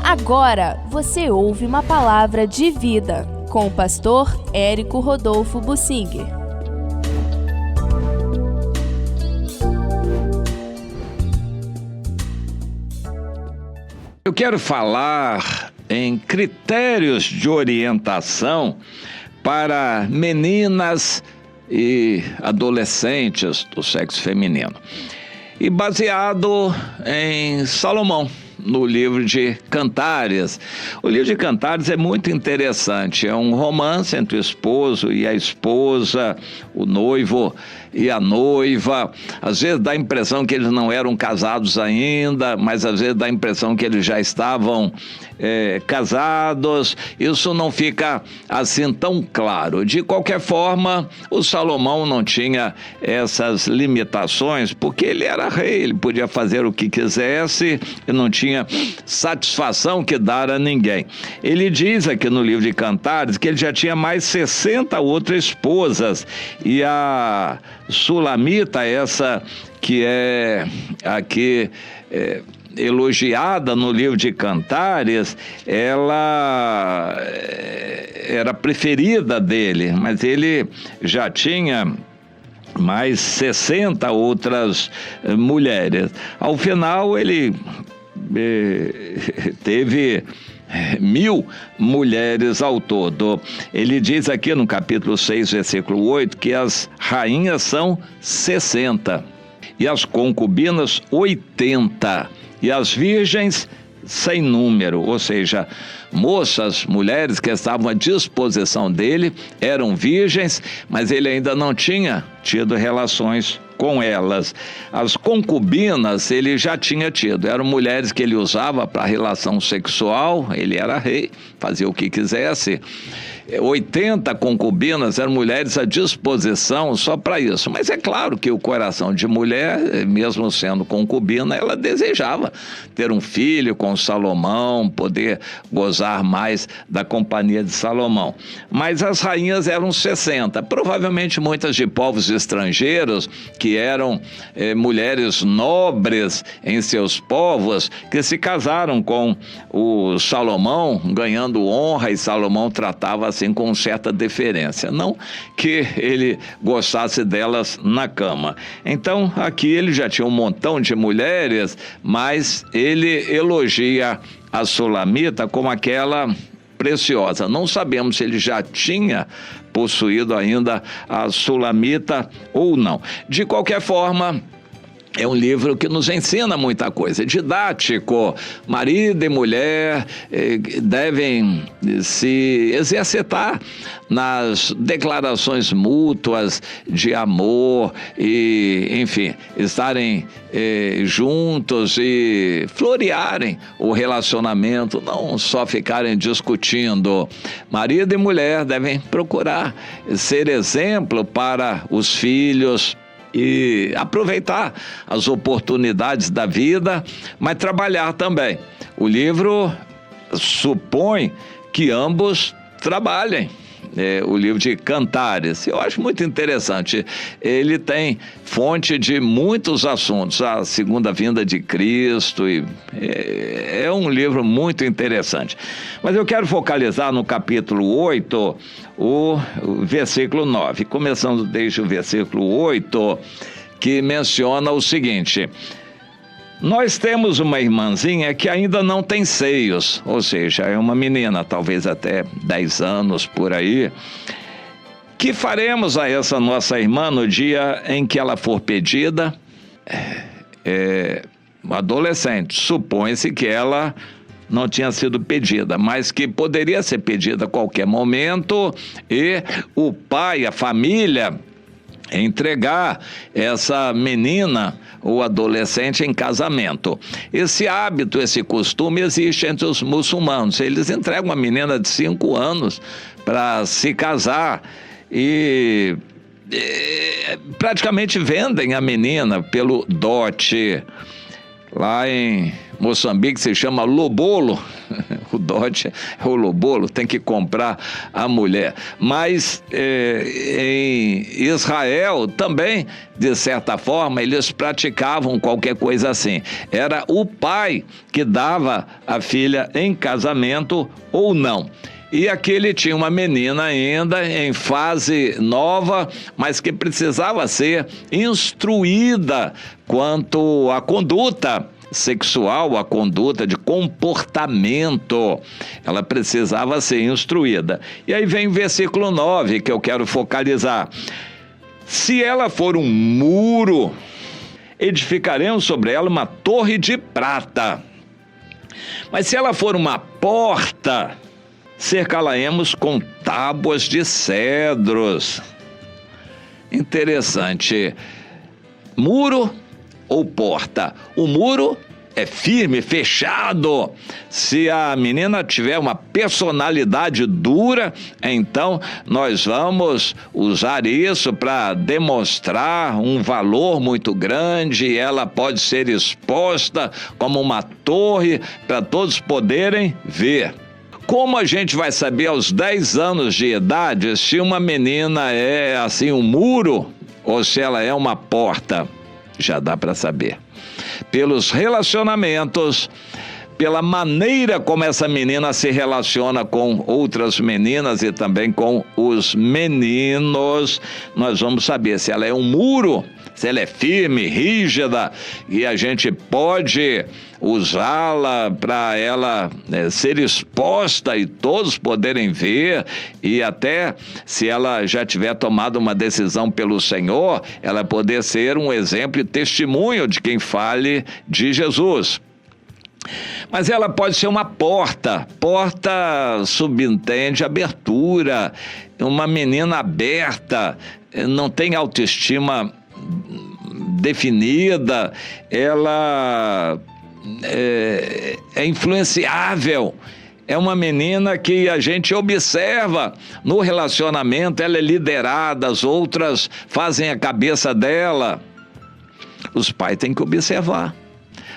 Agora você ouve uma palavra de vida com o pastor Érico Rodolfo Bussinger. Eu quero falar em critérios de orientação para meninas e adolescentes do sexo feminino. E baseado em Salomão, no livro de Cantares. O livro de Cantares é muito interessante, é um romance entre o esposo e a esposa, o noivo e a noiva. Às vezes dá a impressão que eles não eram casados ainda, mas às vezes dá a impressão que eles já estavam casados. Isso não fica assim tão claro. De qualquer forma, o Salomão não tinha essas limitações, porque ele era rei, ele podia fazer o que quisesse e não tinha satisfação que dar a ninguém. Ele diz aqui no livro de Cantares que ele já tinha mais 60 outras esposas, e a Sulamita, essa que é aqui elogiada no livro de Cantares, ela era preferida dele, mas ele já tinha mais 60 outras mulheres. Ao final, ele teve 1000 mulheres ao todo. Ele diz aqui no capítulo 6, versículo 8, que as rainhas são 60, e as concubinas 80, e as virgens sem número, ou seja, moças, mulheres que estavam à disposição dele, eram virgens, mas ele ainda não tinha tido relações com elas. As concubinas ele já tinha tido, eram mulheres que ele usava para relação sexual, ele era rei, fazia o que quisesse. 80 concubinas eram mulheres à disposição só para isso, mas é claro que o coração de mulher, mesmo sendo concubina, ela desejava ter um filho com Salomão, poder gozar mais da companhia de Salomão. Mas as rainhas eram 60, provavelmente muitas de povos estrangeiros, que eram mulheres nobres em seus povos, que se casaram com o Salomão, ganhando honra, e Salomão tratava assim com certa deferência, não que ele gostasse delas na cama. Então aqui ele já tinha um montão de mulheres, mas ele elogia a Sulamita como aquela preciosa. Não sabemos se ele já tinha possuído ainda a Sulamita ou não. De qualquer forma, é um livro que nos ensina muita coisa, é didático. Marido e mulher devem se exercitar nas declarações mútuas de amor e, enfim, estarem juntos e florearem o relacionamento, não só ficarem discutindo. Marido e mulher devem procurar ser exemplo para os filhos e aproveitar as oportunidades da vida, mas trabalhar também. O livro supõe que ambos trabalhem. O livro de Cantares, eu acho muito interessante. Ele tem fonte de muitos assuntos, a segunda vinda de Cristo, e é um livro muito interessante. Mas eu quero focalizar no capítulo 8, o versículo 9, começando desde o versículo 8, que menciona o seguinte: nós temos uma irmãzinha que ainda não tem seios, ou seja, é uma menina, talvez até 10 anos por aí. Que faremos a essa nossa irmã no dia em que ela for pedida? Adolescente, supõe-se que ela não tinha sido pedida, mas que poderia ser pedida a qualquer momento, e o pai, a família, entregar essa menina ou adolescente em casamento. Esse hábito, esse costume existe entre os muçulmanos. Eles entregam uma menina de 5 anos para se casar e praticamente vendem a menina pelo dote. Lá em Moçambique se chama lobolo, o dote é o lobolo, tem que comprar a mulher. Mas em Israel também, de certa forma, eles praticavam qualquer coisa assim. Era o pai que dava a filha em casamento ou não. E aqui ele tinha uma menina ainda em fase nova, mas que precisava ser instruída quanto à conduta sexual, a conduta de comportamento. Ela precisava ser instruída. E aí vem o versículo 9 que eu quero focalizar. Se ela for um muro, edificaremos sobre ela uma torre de prata. Mas se ela for uma porta, cercá-la-emos com tábuas de cedros. Interessante. Muro ou porta? O muro é firme, fechado. Se a menina tiver uma personalidade dura, então nós vamos usar isso para demonstrar um valor muito grande. Ela pode ser exposta como uma torre para todos poderem ver. Como a gente vai saber aos 10 anos de idade se uma menina é assim um muro ou se ela é uma porta? Já dá para saber. Pelos relacionamentos, pela maneira como essa menina se relaciona com outras meninas e também com os meninos, nós vamos saber se ela é um muro, se ela é firme, rígida, e a gente pode usá-la para ela ser exposta e todos poderem ver, e até se ela já tiver tomado uma decisão pelo Senhor, ela poder ser um exemplo e testemunho de quem fale de Jesus. Mas ela pode ser uma porta. Porta subentende abertura. Uma menina aberta, não tem autoestima definida, ela é influenciável. É uma menina que a gente observa no relacionamento, ela é liderada, as outras fazem a cabeça dela. Os pais têm que observar.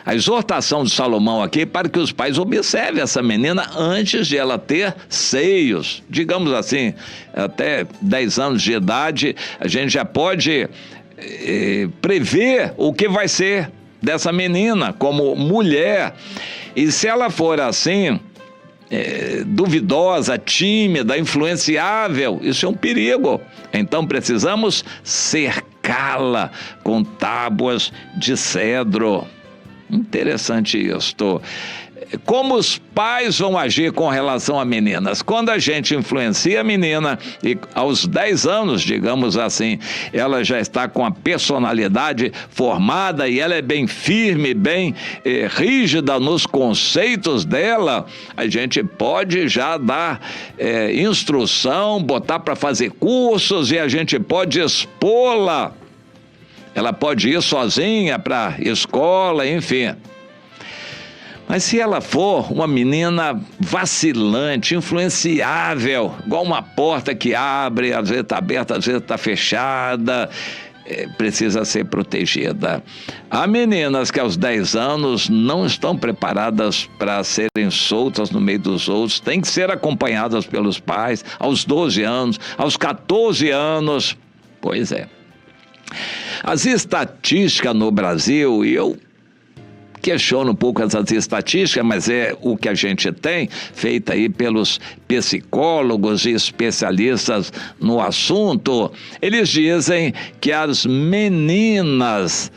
A exortação de Salomão aqui é para que os pais observem essa menina antes de ela ter seios. Digamos assim, até 10 anos de idade, a gente já pode prever o que vai ser dessa menina como mulher. E se ela for assim, duvidosa, tímida, influenciável, isso é um perigo. Então precisamos cercá-la com tábuas de cedro. Interessante isto. Como os pais vão agir com relação a meninas? Quando a gente influencia a menina e aos 10 anos, digamos assim, ela já está com a personalidade formada e ela é bem firme, bem rígida nos conceitos dela, a gente pode já dar instrução, botar para fazer cursos e a gente pode expô-la. Ela pode ir sozinha para a escola, enfim. Mas se ela for uma menina vacilante, influenciável, igual uma porta que abre, às vezes está aberta, às vezes está fechada, precisa ser protegida. Há meninas que aos 10 anos não estão preparadas para serem soltas no meio dos outros, têm que ser acompanhadas pelos pais, aos 12 anos, aos 14 anos. Pois é. As estatísticas no Brasil, e eu questiono um pouco essas estatísticas, mas é o que a gente tem, feita aí pelos psicólogos e especialistas no assunto. Eles dizem que as meninas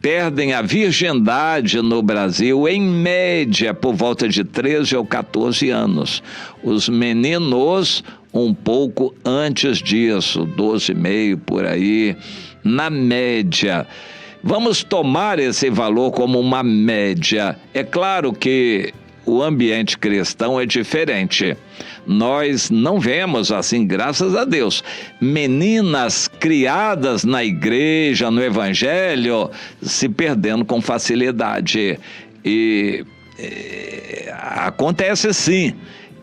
perdem a virgindade no Brasil, em média, por volta de 13 ou 14 anos. Os meninos, um pouco antes disso, 12,5 por aí, na média. Vamos tomar esse valor como uma média. É claro que o ambiente cristão é diferente. Nós não vemos assim, graças a Deus, meninas criadas na igreja, no evangelho, se perdendo com facilidade. E acontece sim.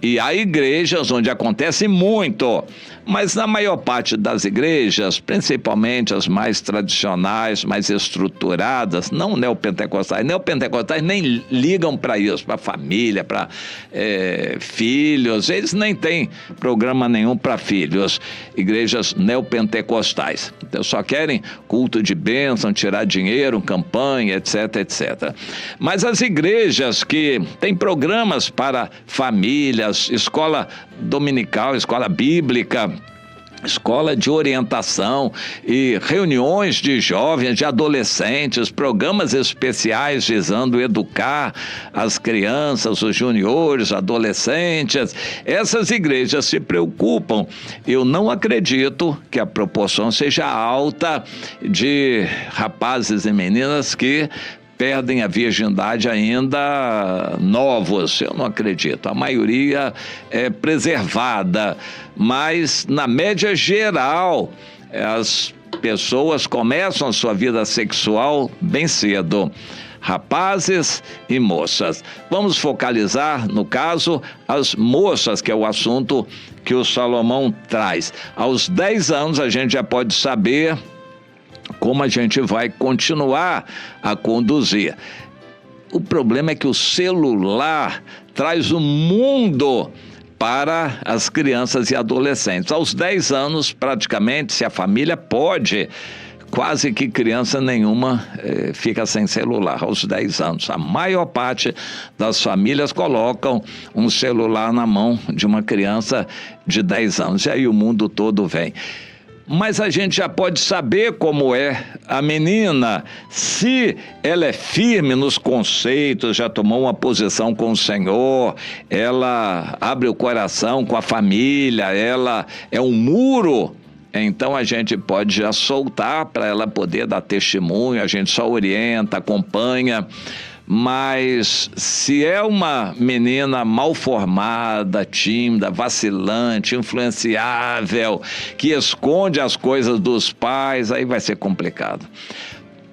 E há igrejas onde acontece muito, mas na maior parte das igrejas, principalmente as mais tradicionais, mais estruturadas, não neopentecostais nem ligam para isso, para família, para filhos, eles nem têm programa nenhum para filhos, igrejas neopentecostais. Então só querem culto de bênção, tirar dinheiro, campanha, etc, etc. Mas as igrejas que têm programas para famílias, escola dominical, escola bíblica, escola de orientação e reuniões de jovens, de adolescentes, programas especiais visando educar as crianças, os juniores, adolescentes. Essas igrejas se preocupam. Eu não acredito que a proporção seja alta de rapazes e meninas que perdem a virgindade ainda novos, eu não acredito. A maioria é preservada, mas na média geral, as pessoas começam a sua vida sexual bem cedo. Rapazes e moças. Vamos focalizar, no caso, as moças, que é o assunto que o Salomão traz. Aos 10 anos a gente já pode saber como a gente vai continuar a conduzir. O problema é que o celular traz o mundo para as crianças e adolescentes. Aos 10 anos, praticamente, se a família pode, quase que criança nenhuma fica sem celular aos 10 anos. A maior parte das famílias colocam um celular na mão de uma criança de 10 anos. E aí o mundo todo vem. Mas a gente já pode saber como é a menina, se ela é firme nos conceitos, já tomou uma posição com o Senhor, ela abre o coração com a família, ela é um muro. Então a gente pode já soltar para ela poder dar testemunho, a gente só orienta, acompanha. Mas se é uma menina mal formada, tímida, vacilante, influenciável, que esconde as coisas dos pais, aí vai ser complicado.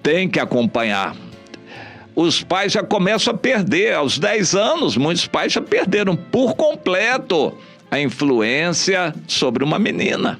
Tem que acompanhar. Os pais já começam a perder, aos 10 anos, muitos pais já perderam por completo a influência sobre uma menina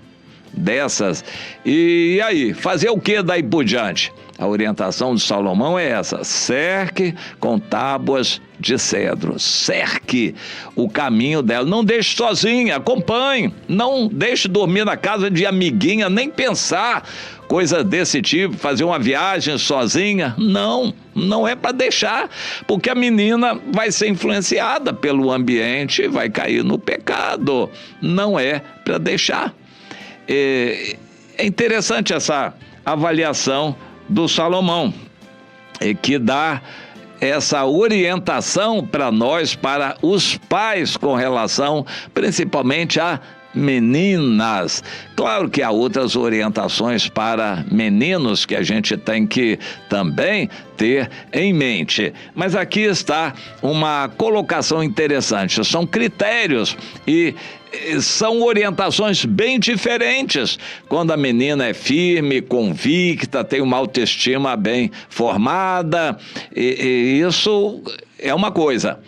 dessas. E aí, fazer o que daí por diante? A orientação de Salomão é essa: cerque com tábuas de cedro, cerque o caminho dela, não deixe sozinha, acompanhe, não deixe dormir na casa de amiguinha, nem pensar coisa desse tipo, fazer uma viagem sozinha, não é para deixar, porque a menina vai ser influenciada pelo ambiente, vai cair no pecado, não é para deixar. É interessante essa avaliação do Salomão, que dá essa orientação para nós, para os pais, com relação principalmente a meninas. Claro que há outras orientações para meninos que a gente tem que também ter em mente, mas aqui está uma colocação interessante. São critérios e são orientações bem diferentes. Quando a menina é firme, convicta, tem uma autoestima bem formada, e isso é uma coisa.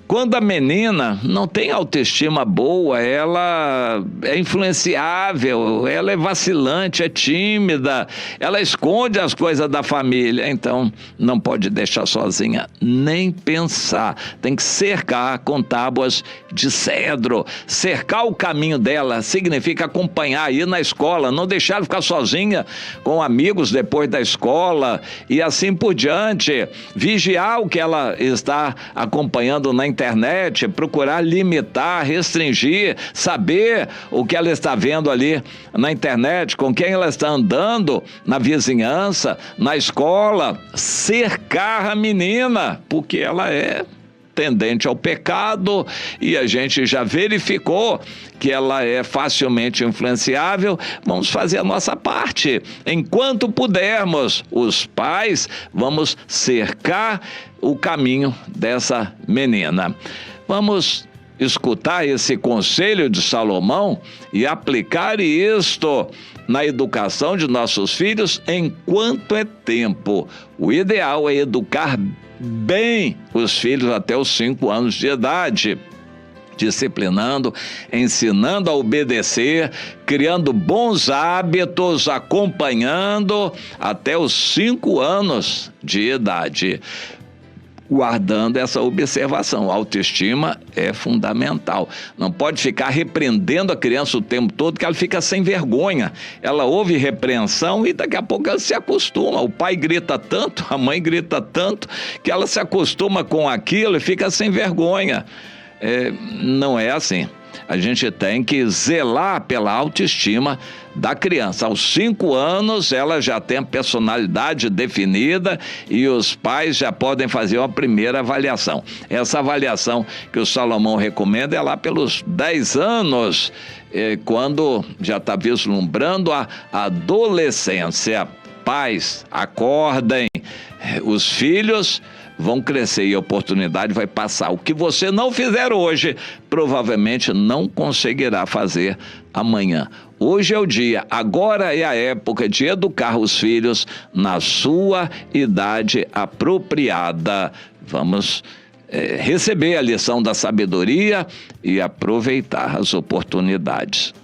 Quando a menina não tem autoestima boa, ela é influenciável, ela é vacilante, é tímida, ela esconde as coisas da família, então não pode deixar sozinha, nem pensar. Tem que cercar com tábuas de cedro. Cercar o caminho dela significa acompanhar, ir na escola, não deixar ela ficar sozinha com amigos depois da escola e assim por diante. Vigiar o que ela está acompanhando na internet, procurar limitar, restringir, saber o que ela está vendo ali na internet, com quem ela está andando na vizinhança, na escola. Cercar a menina, porque ela é tendente ao pecado e a gente já verificou que ela é facilmente influenciável. Vamos fazer a nossa parte. Enquanto pudermos, os pais, vamos cercar o caminho dessa menina. Vamos escutar esse conselho de Salomão e aplicar isto na educação de nossos filhos enquanto é tempo. O ideal é educar bem os filhos até os 5 anos de idade. disciplinando, ensinando a obedecer, criando bons hábitos, acompanhando até os 5 anos de idade. Guardando essa observação, a autoestima é fundamental. Não pode ficar repreendendo a criança o tempo todo, que ela fica sem vergonha. Ela ouve repreensão e daqui a pouco ela se acostuma. O pai grita tanto, a mãe grita tanto, que ela se acostuma com aquilo e fica sem vergonha. Não é assim. A gente tem que zelar pela autoestima da criança. Aos 5 anos, ela já tem a personalidade definida e os pais já podem fazer uma primeira avaliação. Essa avaliação que o Salomão recomenda é lá pelos 10 anos, quando já está vislumbrando a adolescência. Pais, acordem, os filhos vão crescer e a oportunidade vai passar. O que você não fizer hoje, provavelmente não conseguirá fazer amanhã. Hoje é o dia, agora é a época de educar os filhos na sua idade apropriada. Vamos receber a lição da sabedoria e aproveitar as oportunidades.